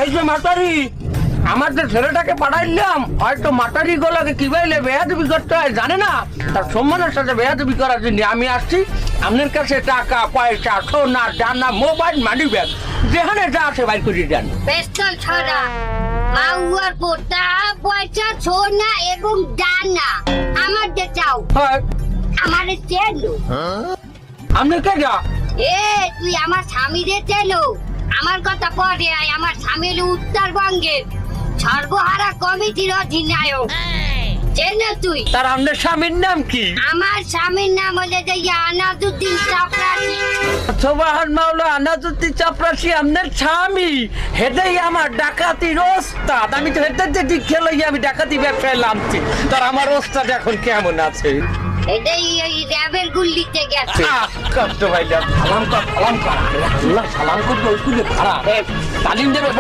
এই যে মাতারি, আমার যে ছেলেটাকে পাঠাইলাম হয়তো মাতারি গুলোকে কিভাবে বেয়াদবি করতে হয় জানে না, তার সম্মানের সাথে বেয়াদবি করার জন্য আমি আসছি। আপনার কাছে টাকা পয়সা সোনা দানা মোবাইল মানি ব্যাগ যেখানে যা আছে বাইর করে দেন। পেস্তল ছড়া মাউয়ার পোতা পয়সা সোনা এবং দানা আমার যে চাও হয় আমারে চেনো। আপনি কে যা? এ তুই আমার স্বামীরে চেনো? আমার কথা পরে আয়, আমার স্বামীর উত্তরবঙ্গের সর্বহারা কমিটির অধিনায়ক। চেনো তুই? তার আপনার স্বামীর নাম কি? আমার স্বামীর নাম হলে যে আনাদুদ্দিন চাপরাশি। সোবাহান মাওলা আনাজুদ্দিন চাপরাশি আপনার স্বামী? হেদেই আমার ডাকাতির ওস্তাদ। আমি তো হেদের যে খেলে আমি ডাকাতি ব্যবসায় নামছি। তার আমার ওস্তাদ এখন কেমন আছে? এটাই ওই র্যাবের গুল্লিতে গেছে। কষ্ট ভাইলাম। সালাম কর, সালাম কর। আল্লাহ সালাম করতে ওই খারাপ তালিম দেবে।